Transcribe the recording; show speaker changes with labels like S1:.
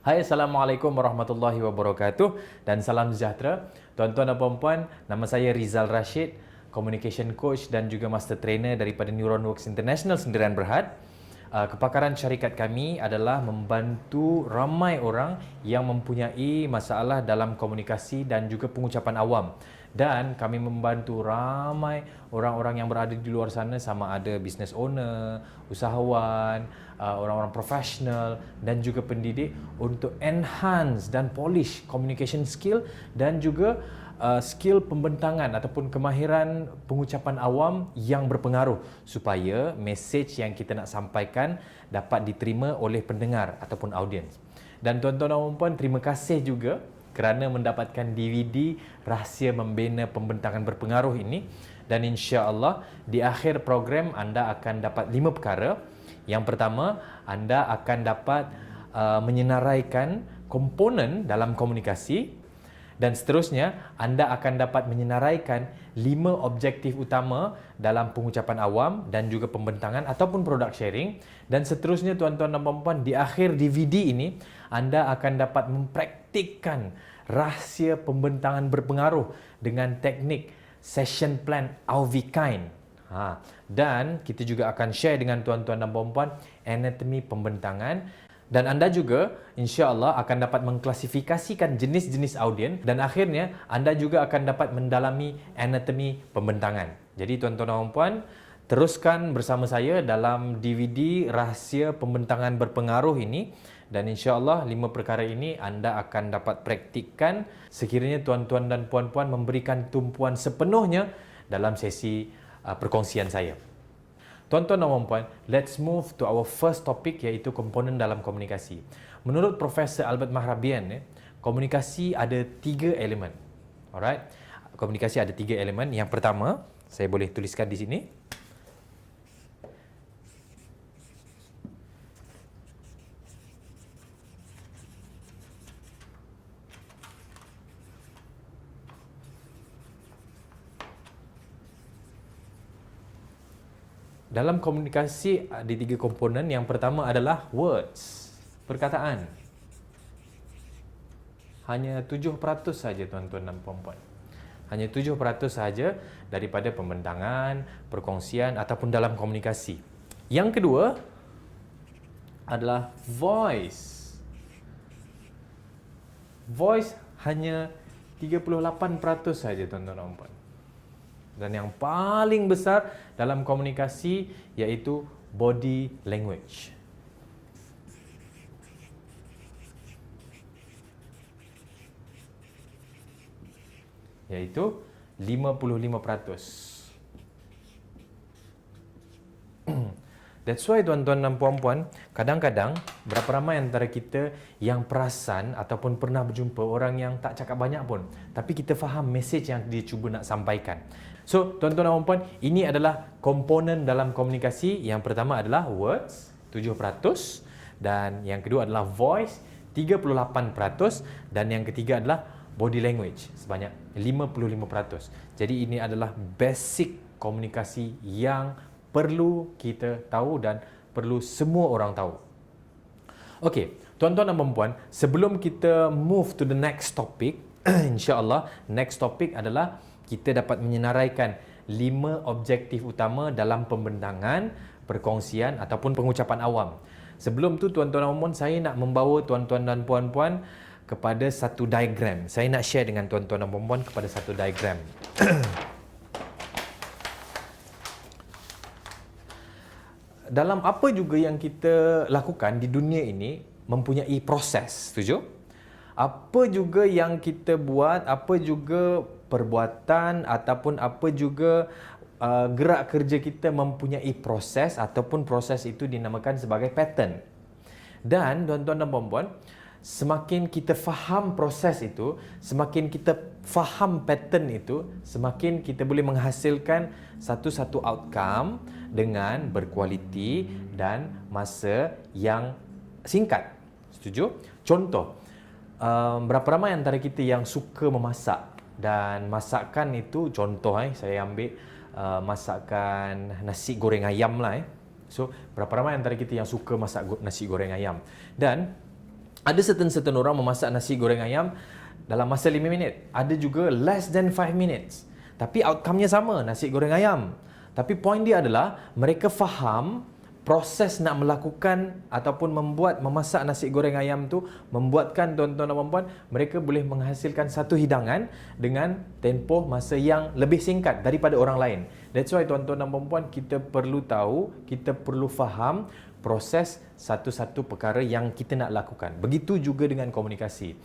S1: Hai, Assalamualaikum warahmatullahi wabarakatuh dan salam sejahtera. Tuan-tuan dan puan-puan, nama saya Rizal Rashid, Communication Coach dan juga Master Trainer daripada Neuronworks International Sendirian Berhad. Kepakaran syarikat kami adalah membantu ramai orang yang mempunyai masalah dalam komunikasi dan juga pengucapan awam. Dan kami membantu ramai orang-orang yang berada di luar sana, sama ada business owner, usahawan, orang-orang profesional dan juga pendidik untuk enhance dan polish communication skill dan juga skill pembentangan ataupun kemahiran pengucapan awam yang berpengaruh supaya mesej yang kita nak sampaikan dapat diterima oleh pendengar ataupun audiens. Dan tuan-tuan dan puan-puan, terima kasih juga kerana mendapatkan DVD Rahsia Membina Pembentangan Berpengaruh ini, dan insya-Allah di akhir program anda akan dapat 5 perkara. Yang pertama, anda akan dapat menyenaraikan komponen dalam komunikasi, dan seterusnya anda akan dapat menyenaraikan 5 objektif utama dalam pengucapan awam dan juga pembentangan ataupun product sharing, dan seterusnya tuan-tuan dan puan-puan, di akhir DVD ini anda akan dapat mempraktikkan rahsia pembentangan berpengaruh dengan teknik session plan Alvikain. Dan kita juga akan share dengan tuan-tuan dan puan-puan anatomi pembentangan, dan anda juga insya-Allah akan dapat mengklasifikasikan jenis-jenis audien, dan akhirnya anda juga akan dapat mendalami anatomi pembentangan. Jadi tuan-tuan dan puan-puan, teruskan bersama saya dalam DVD Rahsia Pembentangan Berpengaruh ini, dan insya-Allah 5 perkara ini anda akan dapat praktikkan sekiranya tuan-tuan dan puan-puan memberikan tumpuan sepenuhnya dalam sesi perkongsian saya. Tuan-tuan dan puan-puan, let's move to our first topic, iaitu komponen dalam komunikasi. Menurut Profesor Albert Mehrabian, komunikasi ada 3 elemen. Alright? Komunikasi ada 3 elemen. Yang pertama, saya boleh tuliskan di sini. Dalam komunikasi ada 3 komponen. Yang pertama adalah words, perkataan. Hanya 7% saja tuan-tuan dan puan-puan. Hanya 7% saja daripada pembentangan, perkongsian ataupun dalam komunikasi. Yang kedua adalah voice. Voice hanya 38% saja tuan-tuan dan puan. Dan yang paling besar dalam komunikasi iaitu body language. Iaitu 55%. That's why tuan-tuan dan puan-puan, kadang-kadang berapa ramai antara kita yang perasan ataupun pernah berjumpa orang yang tak cakap banyak pun, tapi kita faham mesej yang dia cuba nak sampaikan. So, tuan-tuan dan puan-puan, ini adalah komponen dalam komunikasi. Yang pertama adalah words, 7%, dan yang kedua adalah voice, 38%, dan yang ketiga adalah body language, sebanyak 55%. Jadi ini adalah basic komunikasi yang perlu kita tahu dan perlu semua orang tahu. Okey, tuan-tuan dan puan-puan, sebelum kita move to the next topic, insya-Allah next topic adalah kita dapat menyenaraikan 5 objektif utama dalam pembentangan, perkongsian ataupun pengucapan awam. Sebelum tu tuan-tuan dan puan-puan, saya nak membawa tuan-tuan dan puan-puan kepada satu diagram. Saya nak share dengan tuan-tuan dan puan-puan kepada satu diagram. Dalam apa juga yang kita lakukan di dunia ini mempunyai proses, setuju? Apa juga yang kita buat, apa juga perbuatan ataupun apa juga gerak kerja kita mempunyai proses, ataupun proses itu dinamakan sebagai pattern. Dan tuan-tuan dan puan-puan, semakin kita faham proses itu, semakin kita faham pattern itu, semakin kita boleh menghasilkan satu-satu outcome dengan berkualiti dan masa yang singkat. Setuju? Contoh, berapa ramai antara kita yang suka memasak, dan masakan itu contoh saya ambil masakan nasi goreng ayam lah. So, berapa ramai antara kita yang suka masak nasi goreng ayam. Dan Ada certain orang memasak nasi goreng ayam dalam masa 5 minit. Ada juga less than 5 minutes. Tapi outcome-nya sama, nasi goreng ayam. Tapi point dia adalah mereka faham proses nak melakukan ataupun memasak nasi goreng ayam tu membuatkan tuan-tuan dan puan-puan mereka boleh menghasilkan satu hidangan dengan tempoh masa yang lebih singkat daripada orang lain. That's why tuan-tuan dan puan-puan kita perlu tahu, kita perlu faham proses satu-satu perkara yang kita nak lakukan. Begitu juga dengan komunikasi.